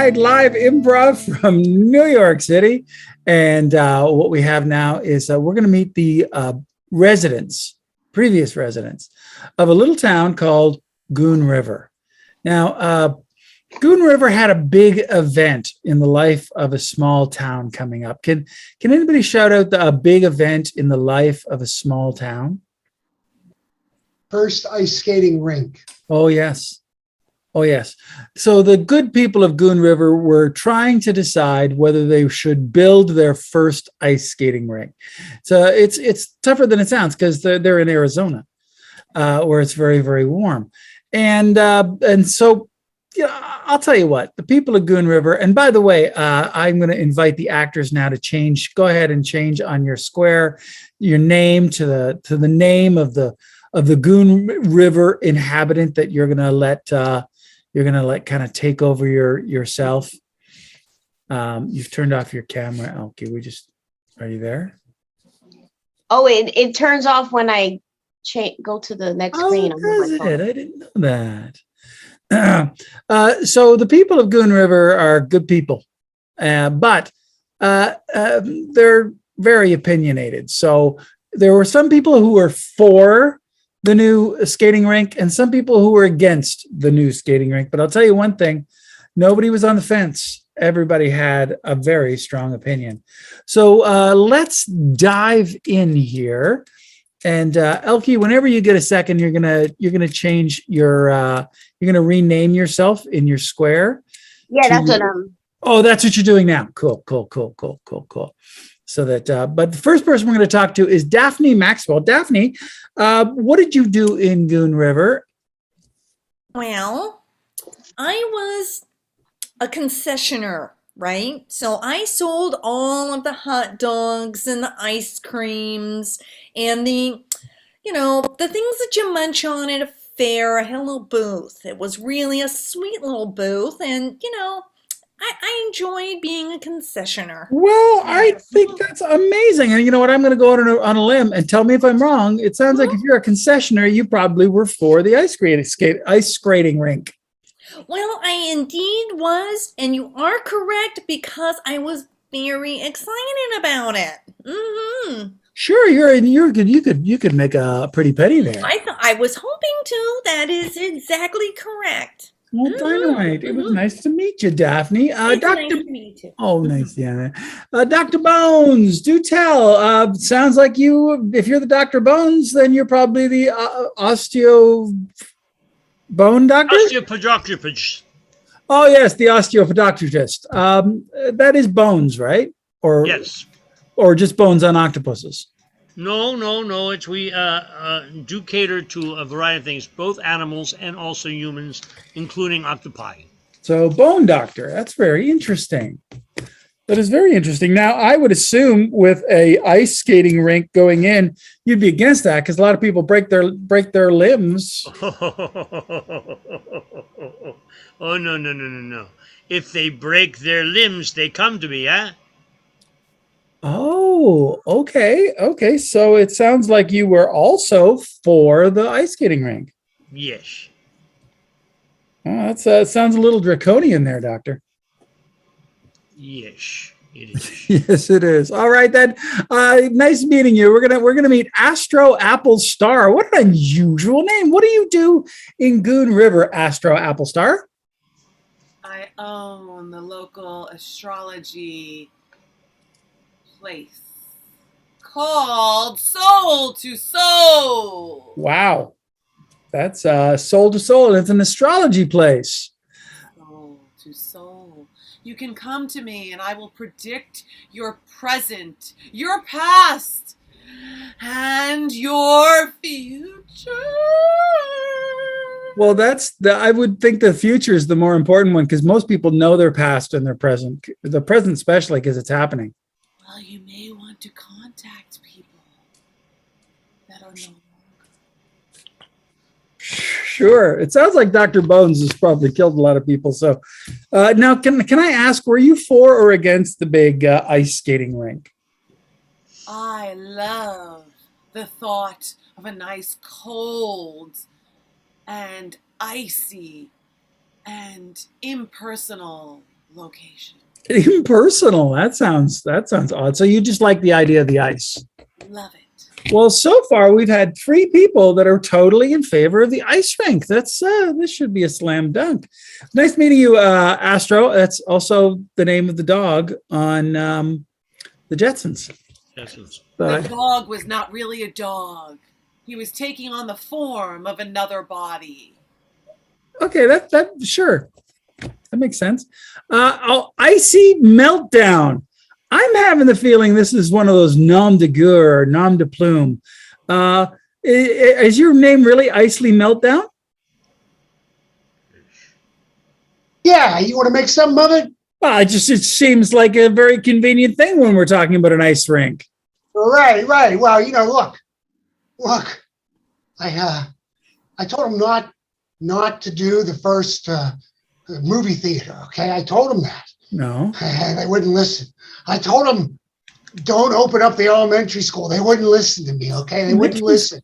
right, live improv from New York City. And what we have now is we're going to meet the previous residents of a little town called Goon River. Now, Goon River had a big event in the life of a small town coming up. Can anybody shout out a big event in the life of a small town? First ice skating rink. Oh, yes. Oh, yes. So the good people of Goon River were trying to decide whether they should build their first ice skating rink. So it's tougher than it sounds because they're in Arizona, where it's very, very warm. And so, I'll tell you what, the people of Goon River, and by the way, I'm going to invite the actors now to go ahead and change on your square, your name to the name of the Goon River inhabitant that you're going to let kind of take over yourself. You've turned off your camera, Elke. Are you there? Oh, it turns off when I go to the next screen. Does it? I didn't know that. So the people of Goon River are good people, but they're very opinionated. So there were some people who were for the new skating rink and some people who were against the new skating rink. But I'll tell you one thing, nobody was on the fence. Everybody had a very strong opinion. So let's dive in here. And Elke, whenever you get a second, you're gonna change you're gonna rename yourself in your square. Yeah, that's what Oh, that's what you're doing now. Cool. So that, but the first person we're going to talk to is Daphne Maxwell. Daphne, what did you do in Goon River? Well, I was a concessionaire, right? So I sold all of the hot dogs and the ice creams and the things that you munch on at a fair. I had a little booth. It was really a sweet little booth, and I enjoy being a concessionaire. Well, I think that's amazing. And you know what? I'm going to go out on a limb and tell me if I'm wrong. It sounds like if you're a concessionaire, you probably were for the ice skating rink. Well, I indeed was, and you are correct because I was very excited about it. Mm-hmm. Sure, you could make a pretty penny there. I was hoping to. That is exactly correct. Well, dynamite. It was nice to meet you, Daphne. Nice to meet you. Oh, nice, yeah. Dr. Bones, do tell. Sounds like if you're the Dr. Bones, then you're probably the bone doctor? Osteopodoctopist. Oh, yes, the osteopodoctist. That is bones, right? Or yes. Or just bones on octopuses? No. We do cater to a variety of things, both animals and also humans, including octopi. So bone doctor, that's very interesting. That is very interesting. Now, I would assume with a ice skating rink going in, you'd be against that because a lot of people break their limbs. Oh, no. If they break their limbs, they come to me, huh? Oh, okay. So it sounds like you were also for the ice skating rink. Yes. Oh, that sounds a little draconian there, Doctor. Yes, it is. Yes, it is. All right, then. Nice meeting you. We're gonna meet Astro Apple Star. What an unusual name. What do you do in Goon River, Astro Apple Star? I own the local astrology place called Soul to Soul. Wow. That's Soul to Soul, and it's an astrology place. Soul to Soul. You can come to me and I will predict your present, your past, and your future. Well, I would think the future is the more important one because most people know their past and their present. The present especially because it's happening. Well, you may want to contact people that are no longer. Sure. It sounds like Dr. Bones has probably killed a lot of people. So now can I ask, were you for or against the big ice skating rink? I love the thought of a nice cold and icy and impersonal location. Impersonal. That sounds odd. So you just like the idea of the ice. Love it. Well, so far we've had 3 people that are totally in favor of the ice rink. That's this should be a slam dunk. Nice meeting you, Astro. That's also the name of the dog on the Jetsons. The dog was not really a dog. He was taking on the form of another body. Okay, that sure. That makes sense. Icy meltdown. I'm having the feeling this is one of those nom de guerre or nom de plume. Is your name really Icy Meltdown? Yeah, you want to make something of it? Well, it seems like a very convenient thing when we're talking about an ice rink. Right. Well, look. I told him not to do the first movie theater. Okay, I told him that. No. And they wouldn't listen. I told them, don't open up the elementary school. They wouldn't listen to me, okay? They wouldn't listen.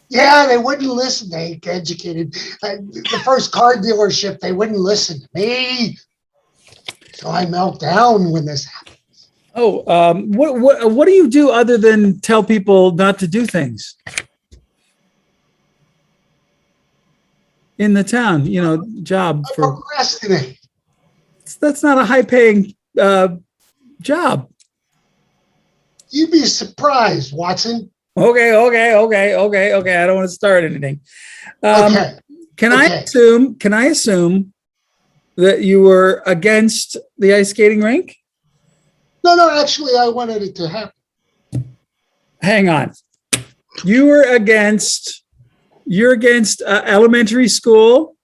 Yeah, they wouldn't listen. They educated. The first car dealership, they wouldn't listen to me. So I melt down when this happens. Oh, what do you do other than tell people not to do things? In the town, job I for... procrastinate. That's not a high-paying job. You'd be surprised, Watson. Okay. I don't want to start anything. Okay. Can I assume that you were against the ice skating rink? No, actually, I wanted it to happen. Hang on. You're against elementary school.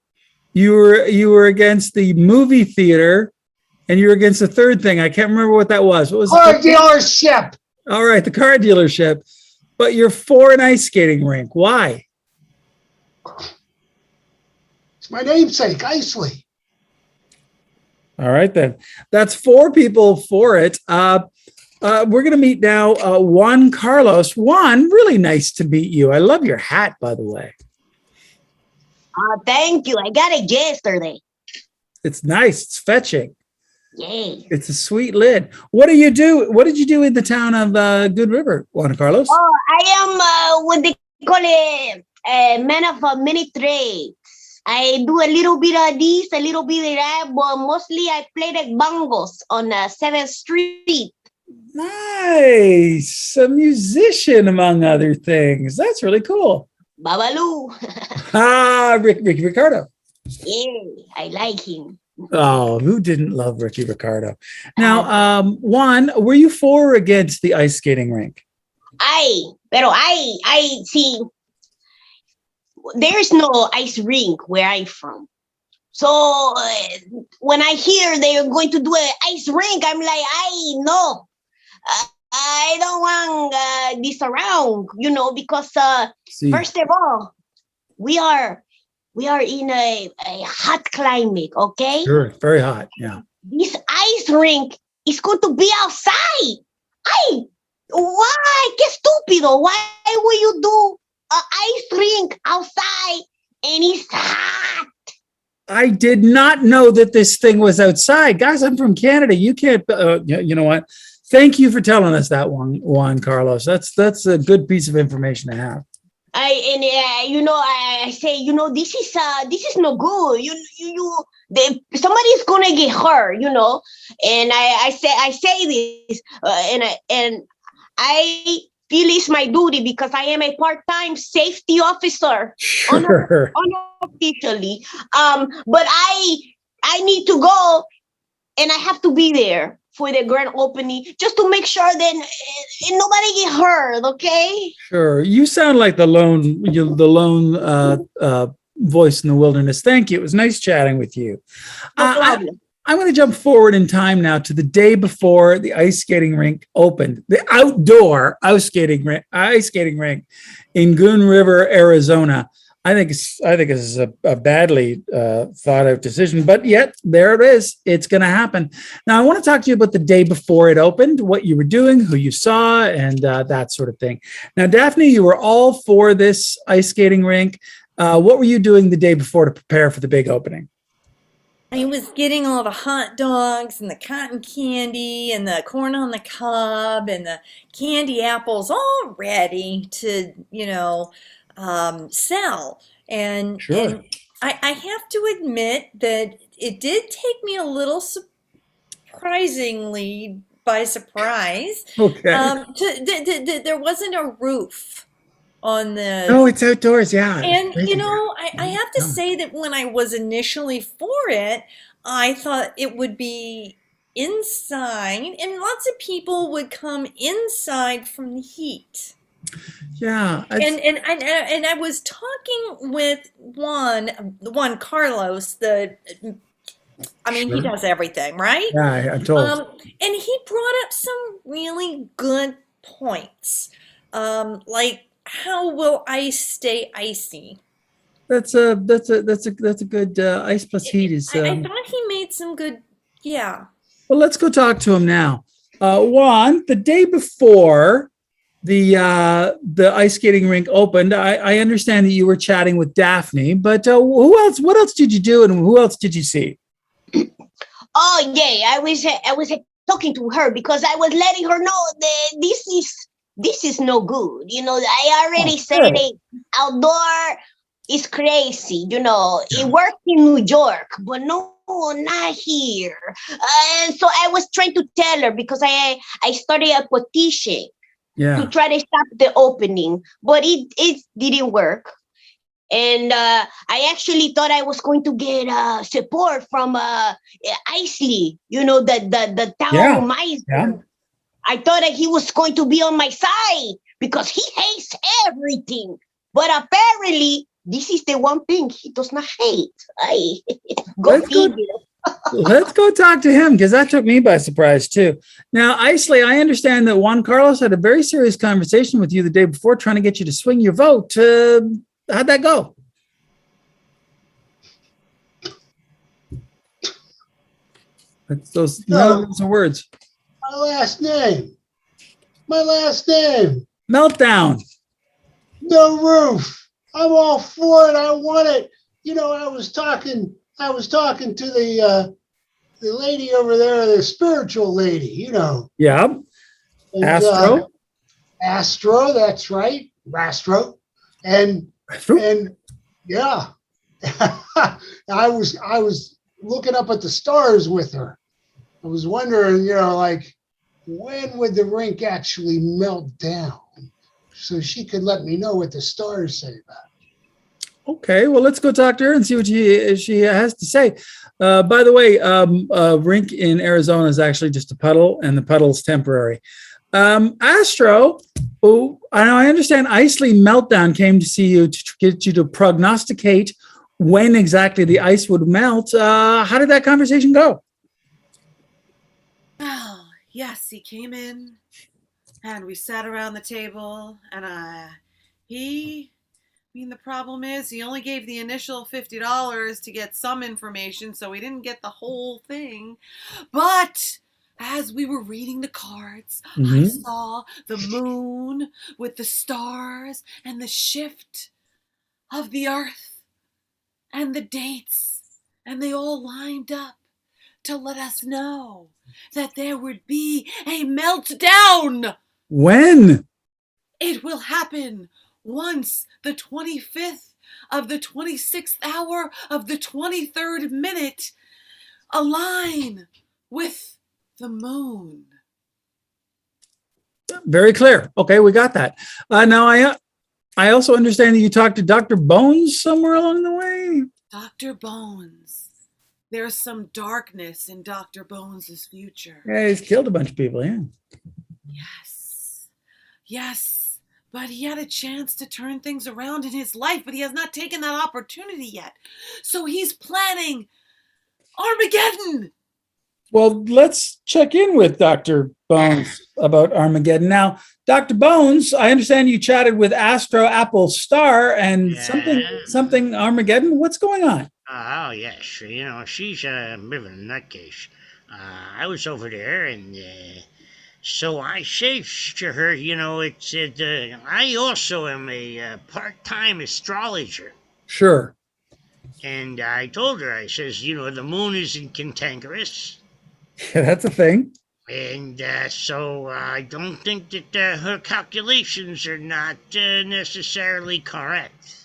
You were against the movie theater, and you were against the third thing. I can't remember what that was. What was car dealership? All right, the car dealership. But you're for an ice skating rink. Why? It's my namesake, Isley. All right, then. That's 4 people for it. We're going to meet now Juan Carlos. Juan, really nice to meet you. I love your hat, by the way. Thank you. I got it yesterday. It's nice. It's fetching. Yay. It's a sweet lid. What do you do? What did you do in the town of Good River, Juan Carlos? Oh, I am what they call it a man of many trades. I do a little bit of this, a little bit of that, but mostly I play the bongos on 7th Street. Nice. A musician, among other things. That's really cool. Babalu. Ricky Ricardo. Yeah, I like him. Oh, who didn't love Ricky Ricardo? Now, Juan, were you for or against the ice skating rink? I see. There's no ice rink where I'm from. So when I hear they're going to do an ice rink, I'm like, no. I don't want this around, because first of all, we are in a hot climate, okay? Sure, very hot, yeah. This ice rink is going to be outside. Why? Que estúpido. Why would you do an ice rink outside and it's hot? I did not know that this thing was outside. Guys, I'm from Canada. You can't, you know what? Thank you for telling us that, Juan Carlos. That's a good piece of information to have. I say, this is no good. Somebody's gonna get hurt, and I say this, and I feel it's my duty because I am a part-time safety officer, Sure. unofficially. But I need to go, and I have to be there for the grand opening just to make sure that nobody get hurt. Okay. Sure. You sound like the lone voice in the wilderness. Thank you. It was nice chatting with you. No problem. I'm going to jump forward in time now to the day before the ice skating rink opened, the outdoor ice skating rink in Goon River, Arizona. I think it's a badly thought out decision, but yet there it is. It's going to happen. Now, I want to talk to you about the day before it opened, what you were doing, who you saw, and that sort of thing. Now, Daphne, you were all for this ice skating rink. What were you doing the day before to prepare for the big opening? I was getting all the hot dogs and the cotton candy and the corn on the cob and the candy apples all ready to, sell. Sure. And I have to admit that it did take me a little surprisingly by surprise. Okay. There wasn't a roof on the. No, it's outdoors. Yeah. It's And, crazy. I have to say that when I was initially for it, I thought it would be inside, and lots of people would come inside from the heat. Yeah. And I was talking with one Carlos, he Sure. does everything, right? Yeah, I'm told. And he brought up some really good points. Like, how will ice stay icy? That's a good ice plus heat is. I thought he made some good, yeah. Well, let's go talk to him now. Juan, the day before the ice skating rink opened, I understand that you were chatting with Daphne, but who else? What else did you do, and who else did you see? Oh yeah, I was talking to her because I was letting her know that this is no good. I already said sure. it. Outdoor is crazy. It works in New York, but no, not here. And so I was trying to tell her because I started a petition to try to stop the opening, but it didn't work. And I actually thought I was going to get support from Isley, the town miser. Yeah. I thought that he was going to be on my side because he hates everything. But apparently, this is the one thing he does not hate. Let's go talk to him, because that took me by surprise too. Now, Isley, I understand that Juan Carlos had a very serious conversation with you the day before, trying to get you to swing your vote. How'd that go? Those are words. My last name. Meltdown. No roof. I'm all for it. I want it. I was talking to the lady over there, the spiritual lady, Yeah. And, Astro. Astro, that's right. Astro. And yeah. I was looking up at the stars with her. I was wondering, when would the rink actually melt down so she could let me know what the stars say about it. Okay, well, let's go talk to her and see what she has to say. By the way, a rink in Arizona is actually just a puddle, and the puddle's temporary. Astro, I understand Isley Meltdown came to see you to get you to prognosticate when exactly the ice would melt. How did that conversation go? Oh, yes, he came in and we sat around the table and the problem is he only gave the initial $50 to get some information, so we didn't get the whole thing. But as we were reading the cards, I saw the moon with the stars and the shift of the earth and the dates, and they all lined up to let us know that there would be a meltdown. When? It will happen once the 25th of the 26th hour of the 23rd minute align with the moon. Very clear. Okay, we got that. Now, I also understand that you talked to Dr. Bones somewhere along the way. Dr. Bones. There's some darkness in Dr. Bones' future. Yeah, he's killed a bunch of people, yeah. Yes, but he had a chance to turn things around in his life, but he has not taken that opportunity yet. So he's planning Armageddon. Well, let's check in with Dr. Bones about Armageddon. Now, Dr. Bones, I understand you chatted with Astro Apple Star and something Armageddon. What's going on? Oh, yes. She's a bit of a nutcase. I was over there, and so I said to her, I also am a part-time astrologer. Sure. And I told her, I says, the moon isn't cantankerous. Yeah, that's a thing. And so I don't think that her calculations are not necessarily correct.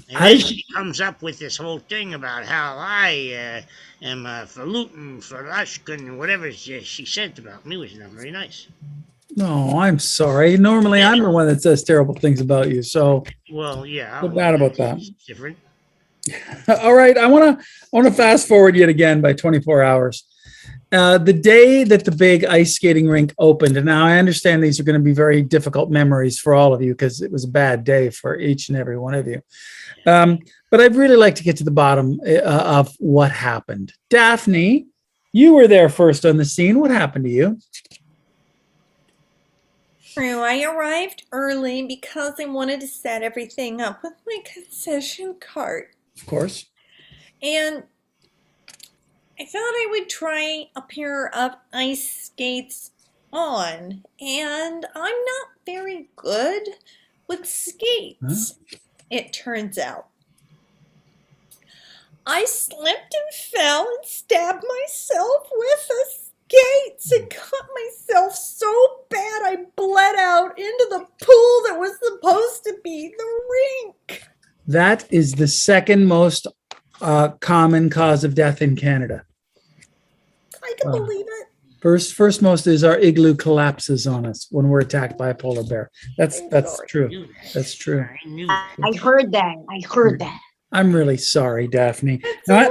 And How then did she comes up with this whole thing about how I am falutin, falushkin, whatever she said about me was not very nice. No, I'm sorry. Normally, I'm the one that says terrible things about you. So Well, yeah. feel bad about that. It's different. All right, I want to fast forward yet again by 24 hours. The day that the big ice skating rink opened, and now I understand these are going to be very difficult memories for all of you because it was a bad day for each and every one of you. But I'd really like to get to the bottom of what happened. Daphne, you were there first on the scene. What happened to you? True, I arrived early because I wanted to set everything up with my concession cart. Of course. And I thought I would try a pair of ice skates on, and I'm not very good with skates, it turns out. I slipped and fell and stabbed myself with the skates and cut myself so bad I bled out into the pool that was supposed to be the rink. That is the second most common cause of death in Canada. I can believe it. First most is our igloo collapses on us when we're attacked by a polar bear. That's true. That's true. I knew that. I heard that. I'm really sorry, Daphne. Now,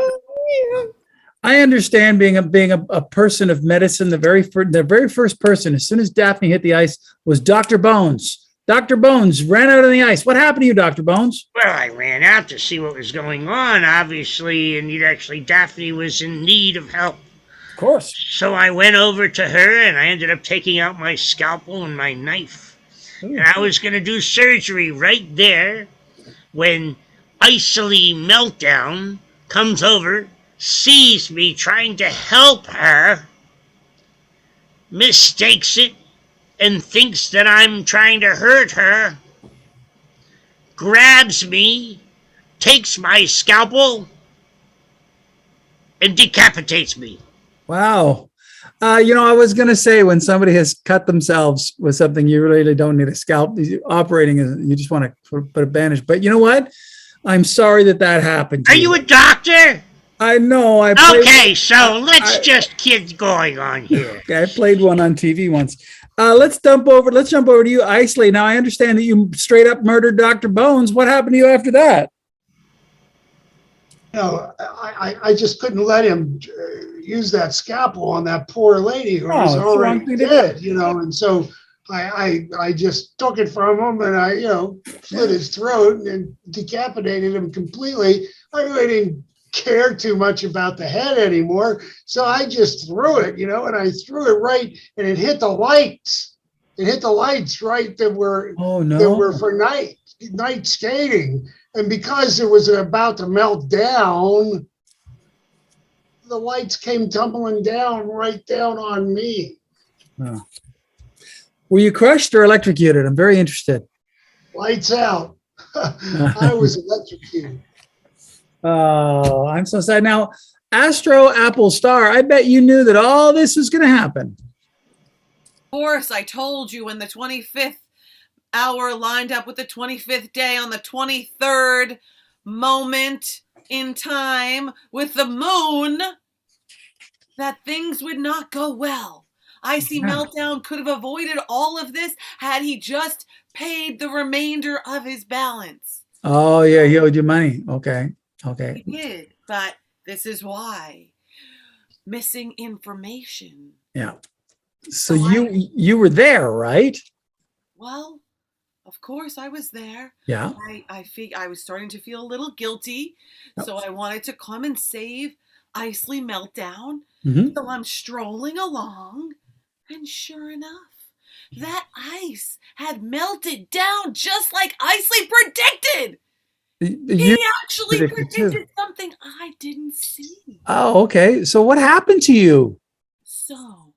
I understand being a person of medicine. The very first person, as soon as Daphne hit the ice, was Dr. Bones. Dr. Bones ran out on the ice. What happened to you, Dr. Bones? Well, I ran out to see what was going on, obviously, and Daphne was in need of help. Of course. So I went over to her, and I ended up taking out my scalpel and my knife. And I was going to do surgery right there when Icily Meltdown comes over, sees me trying to help her, mistakes it, and thinks that I'm trying to hurt her, grabs me, takes my scalpel, and decapitates me. Wow. I was going to say, when somebody has cut themselves with something, you really don't need a scalp. Operating, you just want to put a bandage. But you know what? I'm sorry that happened to Are you a doctor? I know. Okay, so let's just keep going on here. I played one on TV once. Let's jump over to you, Isley. Now, I understand that you straight up murdered Dr. Bones. What happened to you after that? I just couldn't let him use that scalpel on that poor lady who was it's the wrong already thing to dead, and so I just took it from him and I slit his throat and decapitated him completely. I really didn't care too much about the head anymore, so I just threw it, and I threw it right, and it hit the lights. It hit the lights right that were for night skating. And because it was about to melt down, the lights came tumbling down right down on me. Oh. Were you crushed or electrocuted? I'm very interested. Lights out. I was electrocuted. Oh, I'm so sad. Now, Astro Apple Star, I bet you knew that all this was going to happen. Of course, I told you when the 25th hour lined up with the 25th day on the 23rd moment in time with the moon that things would not go well. Icy Meltdown could have avoided all of this had he just paid the remainder of his balance. Oh, yeah, he owed you money. Okay. He did, but this is why. Missing information. Yeah. So you were there, right? Well, of course I was there. Yeah. I was starting to feel a little guilty, so I wanted to come and save Isley Meltdown. Mm-hmm. So I'm strolling along, and sure enough, that ice had melted down just like Isley predicted. He actually predicted something I didn't see. Oh, okay. So what happened to you? So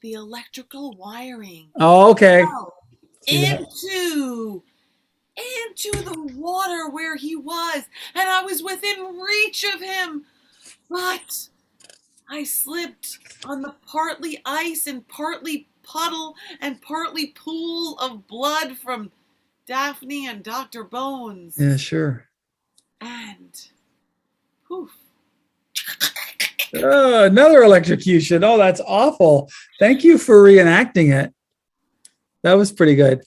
the electrical wiring Oh, okay. into into the water where he was, and I was within reach of him. But I slipped on the partly ice and partly puddle and partly pool of blood from Daphne and Dr. Bones. Yeah, sure. And poof. Oh, another electrocution. Oh, that's awful. Thank you for reenacting it. That was pretty good.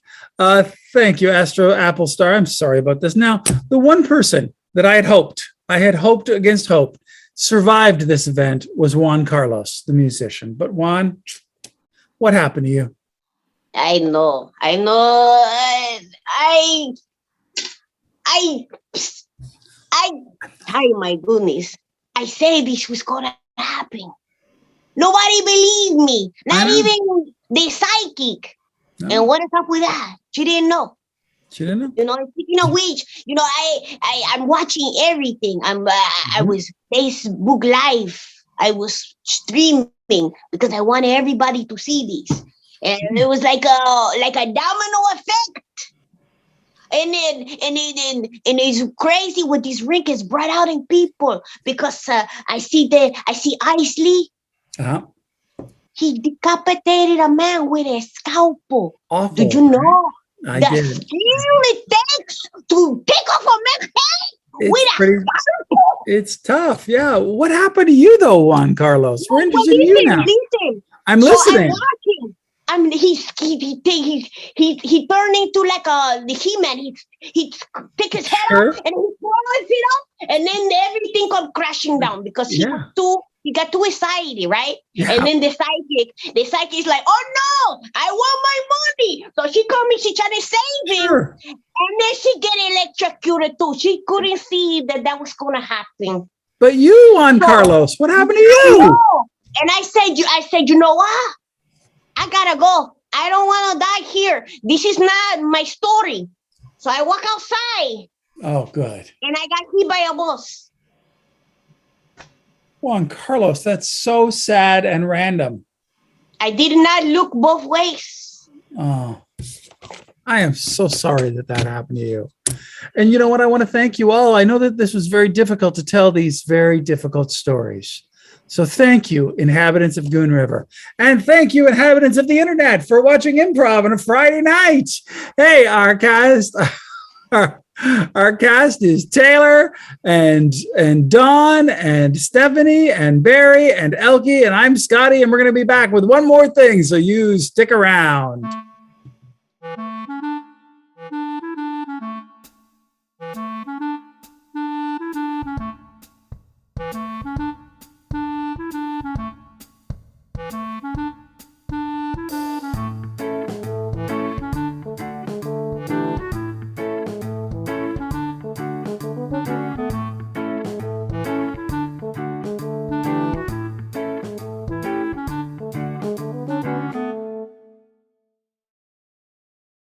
Thank you, Astro Apple Star. I'm sorry about this. Now, the one person that I had hoped against hope, survived this event was Juan Carlos, the musician. But Juan, what happened to you? I know. Oh my goodness. I said this was gonna happen. Nobody believed me. Not even the psychic. No. And what is up with that? She didn't know. She didn't know? You know, speaking of which, you know, I'm watching everything. I was Facebook Live. I was streaming because I wanted everybody to see this. And it was like a domino effect. And it's crazy what this ring has brought out in people because I see Isley. Uh-huh. He decapitated a man with a scalpel. Awful. Did you know I the did. skill it takes to take off a man's head with a scalpel? It's tough. Yeah. What happened to you though, Juan Carlos? We're interested in you now. Listen. I'm listening. I'm watching. He turned into like the He-Man. He take his head Sure. off and he throws it up, and then everything come crashing down because he got too excited, right? Yeah. And then the psychic is like, oh no, I want my money. So she come and she trying to save him, Sure. and then she get electrocuted too. She couldn't see that was gonna happen. But you, Juan Carlos, what happened to you? No. And I said, you know what? I gotta go. I don't want to die here. This is not my story. So I walk outside. Oh, good. And I got hit by a bus. Juan Carlos, that's so sad and random. I did not look both ways. Oh, I am so sorry that happened to you. And you know what? I want to thank you all. I know that this was very difficult to tell these very difficult stories. So thank you, inhabitants of Goon River. And thank you, inhabitants of the internet, for watching Improv on a Friday night. Hey, our cast is Taylor and Dawn and Stephanie and Barry and Elke, and I'm Scotty, and we're going to be back with one more thing, so you stick around.